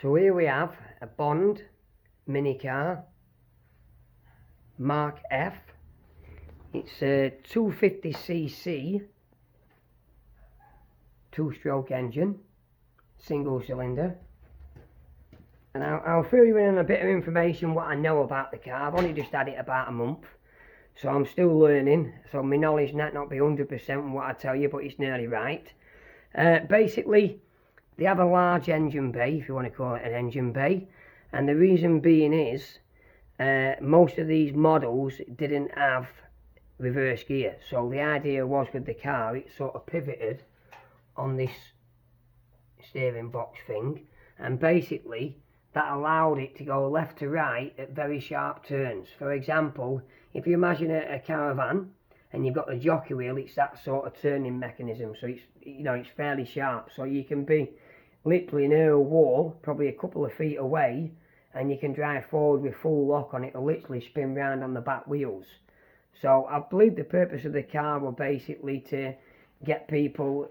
So here we have a Bond mini car, Mark F. It's a 250cc, two-stroke engine, single cylinder. And I'll fill you in on a bit of information what I know about the car. I've only just had it about a month, so I'm still learning. So my knowledge might not be 100% on what I tell you, but it's nearly right. Basically, they have a large engine bay, if you want to call it an engine bay. And the reason being is, most of these models didn't have reverse gear. So the idea was with the car, it sort of pivoted on this steering box thing. And basically, that allowed it to go left to right at very sharp turns. For example, if you imagine a caravan and you've got the jockey wheel, it's that sort of turning mechanism. So it's, you know, it's fairly sharp. So you can be literally near a wall, probably a couple of feet away, and you can drive forward with full lock on it. It'll literally spin round on the back wheels. So I believe the purpose of the car was basically to get people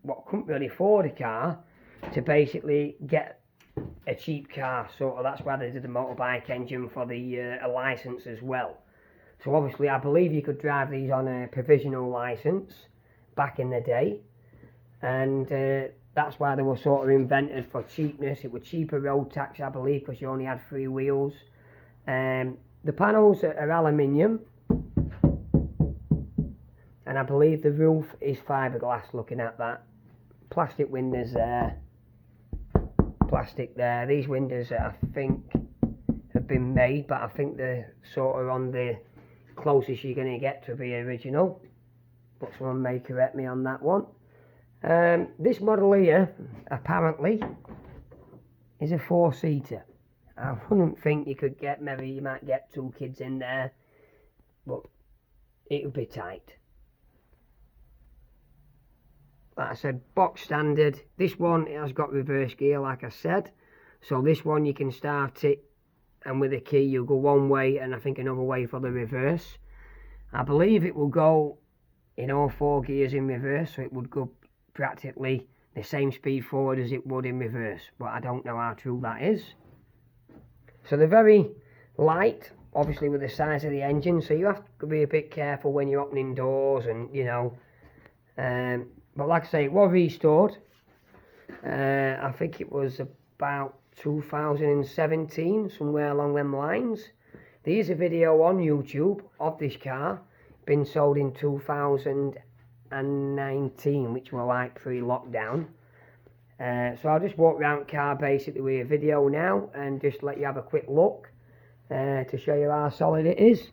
what couldn't really afford a car to basically get a cheap car. Sort of, that's why they did the motorbike engine for the a license as well. So obviously I believe you could drive these on a provisional license back in the day, and that's why they were sort of invented for cheapness. It was cheaper road tax, I believe, because you only had 3 wheels. The panels are aluminium, and I believe the roof is fiberglass. Looking at that, plastic windows there, plastic there. These windows I think have been made, but I think they're sort of on the closest you're going to get to the original, but someone may correct me on that one. This model here apparently is a 4-seater. I wouldn't think you could get, maybe you might get 2 kids in there, but it would be tight. Like I said, box standard. This one has got reverse gear, like I said. So this one you can start it, and with a key you'll go one way and I think another way for the reverse. I believe it will go in all 4 gears in reverse, so it would go practically the same speed forward as it would in reverse, but I don't know how true that is. So they're very light, obviously with the size of the engine, so you have to be a bit careful when you're opening doors, and you know, but like I say, it was restored. I think it was about 2017, somewhere along them lines. There is a video on YouTube of this car, been sold in 2019, which were like pre-lockdown. So I'll just walk around the car basically with a video now and just let you have a quick look to show you how solid it is.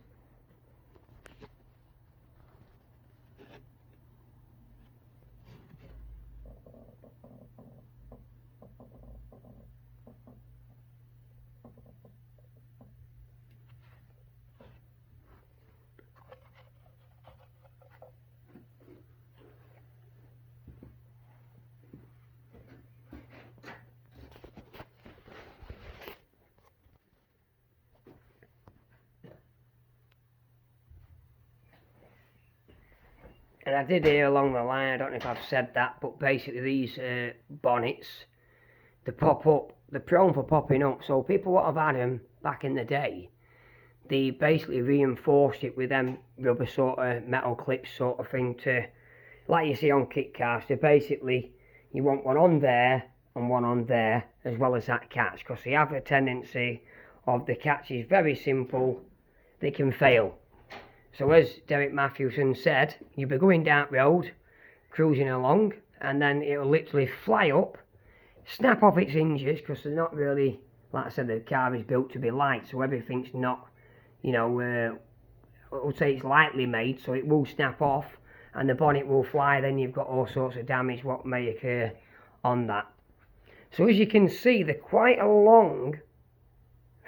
And I did hear along the line, I don't know if I've said that, but basically these bonnets, they pop up, they're prone for popping up. So people what have had them back in the day, they basically reinforced it with them rubber sort of metal clips sort of thing, to, like you see on kit cars, so basically you want one on there and one on there as well as that catch, because they have a tendency of the catch is very simple, they can fail. So as Derek Matthewson said, you'll be going down the road, cruising along, and then it'll literally fly up, snap off its hinges, because they're not really, like I said, the car is built to be light, so everything's not, you know, I would say it's lightly made, so it will snap off, and the bonnet will fly, then you've got all sorts of damage what may occur on that. So as you can see, they're quite a long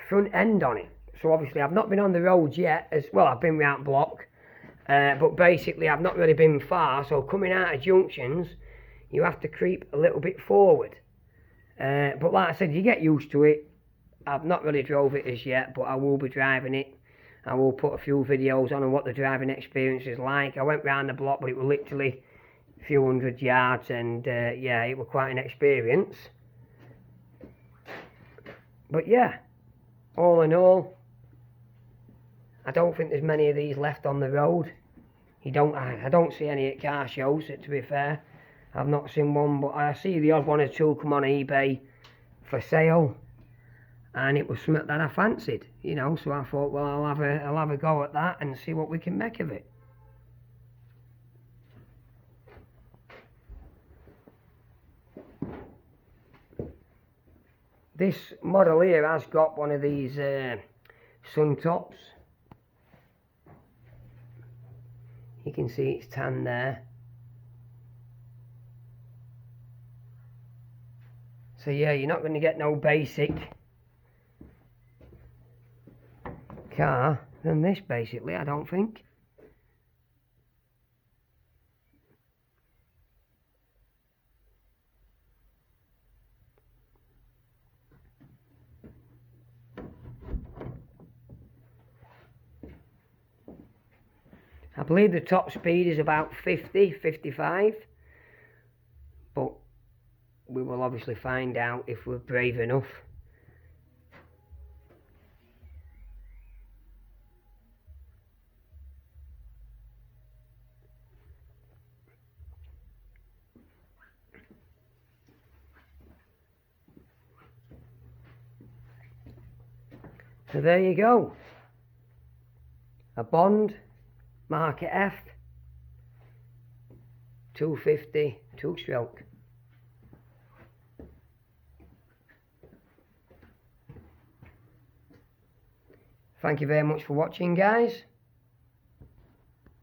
front end on it. So obviously I've not been on the roads yet, as well I've been round block, but basically I've not really been far, so coming out of junctions you have to creep a little bit forward. But like I said, you get used to it. I've not really drove it as yet, but I will be driving it. I will put a few videos on what the driving experience is like. I went round the block, but it was literally a few hundred yards, and yeah, it was quite an experience. But yeah, all in all, I don't think there's many of these left on the road. I don't see any at car shows, to be fair. I've not seen one, but I see the odd one or two come on eBay for sale, and it was something that I fancied, you know, so I thought, well, I'll have a go at that and see what we can make of it. This model here has got one of these sun tops. You can see it's tan there. So yeah, you're not going to get no basic car than this, basically, I don't think. I believe the top speed is about 50, 55, but we will obviously find out if we're brave enough. So there you go, a Bond Market F 250 two-stroke. Thank you very much for watching, guys.